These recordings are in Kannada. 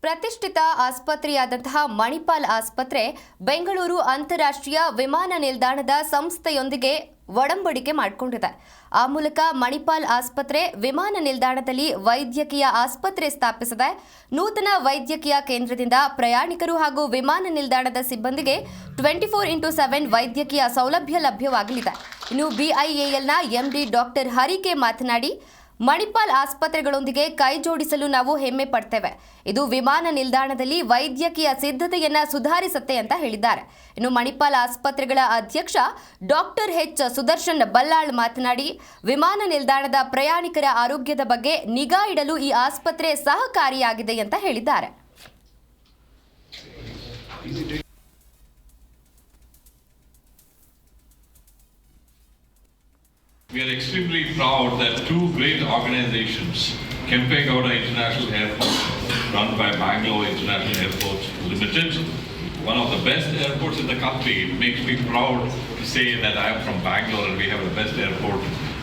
ಪ್ರತಿಷ್ಠಿತ ಆಸ್ಪತ್ರೆಯಾದಂತಹ ಮಣಿಪಾಲ್ ಆಸ್ಪತ್ರೆ ಬೆಂಗಳೂರು ಅಂತಾರಾಷ್ಟ್ರೀಯ ವಿಮಾನ ನಿಲ್ದಾಣದ ಸಂಸ್ಥೆಯೊಂದಿಗೆ ಒಡಂಬಡಿಕೆ ಮಾಡಿಕೊಂಡಿದೆ. ಆ ಮೂಲಕ ಮಣಿಪಾಲ್ ಆಸ್ಪತ್ರೆ ವಿಮಾನ ನಿಲ್ದಾಣದಲ್ಲಿ ವೈದ್ಯಕೀಯ ಆಸ್ಪತ್ರೆ ಸ್ಥಾಪಿಸಿದೆ. ನೂತನ ವೈದ್ಯಕೀಯ ಕೇಂದ್ರದಿಂದ ಪ್ರಯಾಣಿಕರು ಹಾಗೂ ವಿಮಾನ ನಿಲ್ದಾಣದ ಸಿಬ್ಬಂದಿಗೆ 24x7 ವೈದ್ಯಕೀಯ ಸೌಲಭ್ಯ ಲಭ್ಯವಾಗಲಿದೆ. ಇನ್ನು ಬಿಐಎಎಲ್ನ ಎಂಡಿ ಡಾಕ್ಟರ್ ಹರಿಕೆ ಮಾತನಾಡಿ, ಮಣಿಪಾಲ್ ಆಸ್ಪತ್ರೆಗಳೊಂದಿಗೆ ಕೈ ಜೋಡಿಸಲು ನಾವು ಹೆಮ್ಮೆ ಪಡ್ತೇವೆ. ಇದು ವಿಮಾನ ನಿಲ್ದಾಣದಲ್ಲಿ ವೈದ್ಯಕೀಯ ಸಿದ್ಧತೆಯನ್ನ ಸುಧಾರಿಸುತ್ತೆ ಅಂತ ಹೇಳಿದ್ದಾರೆ. ಇನ್ನು ಮಣಿಪಾಲ್ ಆಸ್ಪತ್ರೆಗಳ ಅಧ್ಯಕ್ಷ ಡಾಕ್ಟರ್ ಎಚ್ ಸುದರ್ಶನ್ ಬಲ್ಲಾಳ್ ಮಾತನಾಡಿ, ವಿಮಾನ ನಿಲ್ದಾಣದ ಪ್ರಯಾಣಿಕರ ಆರೋಗ್ಯದ ಬಗ್ಗೆ ನಿಗಾ ಇಡಲು ಈ ಆಸ್ಪತ್ರೆ ಸಹಕಾರಿಯಾಗಿದೆ ಅಂತ ಹೇಳಿದ್ದಾರೆ. We are extremely proud that two great organizations, Kempe Gowda International Airport, run by Bangalore International Airports Limited, one of the best airports in the country. It makes me proud to say that I am from Bangalore and we have the best airport,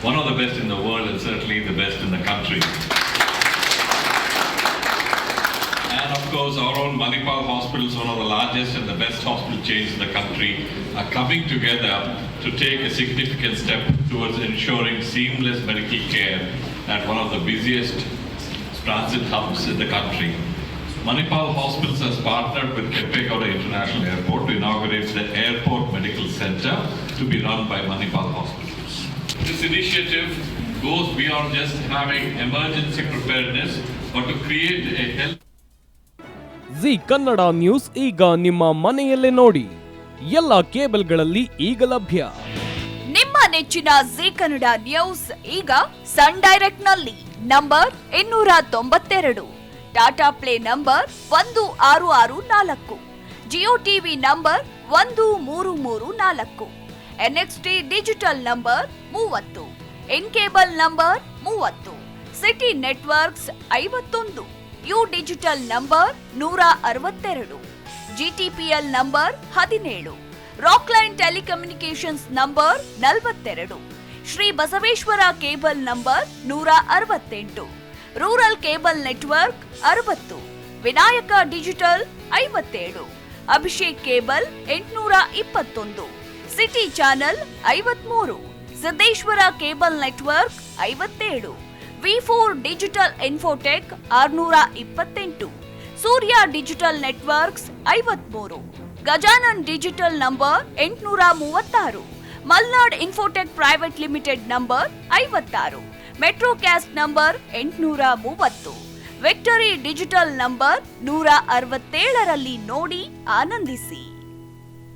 one of the best in the world and certainly the best in the country. And of course, our own Manipal hospitals, one of the largest and the best hospital chains in the country, are coming together to take a significant step towards ensuring seamless medical care at one of the busiest transit hubs in the country. Manipal Hospitals has partnered with Kempe Gowda International Airport to inaugurate the Airport Medical Center to be run by Manipal Hospitals. This initiative goes beyond just having emergency preparedness, but to create a health. G Kannada news ಈಗ ನಿಮ್ಮ ಮನೆಯಲ್ಲೇ ನೋಡಿ, ಎಲ್ಲ ಕೇಬಲ್ಗಳಲ್ಲಿ ಈಗ ಲಭ್ಯ. ನಿಮ್ಮ ನೆಚ್ಚಿನ ಜಿ ಕನ್ನಡ ನ್ಯೂಸ್ ಈಗ ಸನ್ ಡೈರೆಕ್ಟ್ ನಲ್ಲಿ number 292, Tata play number 1664, Jio TV number 1334, NXT digital number 30, in cable number 30, city networks 51, U digital number 162, GTPL number 17, Rockline telecommunications number 42, Shri Basaveshwara cable number 168, rural cable network 60, Vinayaka digital 57, Abhishek cable 821, city channel 53, Siddeshwara cable network 57, V4 digital Infotech 628, Surya digital networks 53, Gajanan digital number 836, Malnad Infotech Private Limited number 56, Metrocast number 830, Victory Digital number 167ರಲ್ಲಿ ನೋಡಿ ಆನಂದಿಸಿ.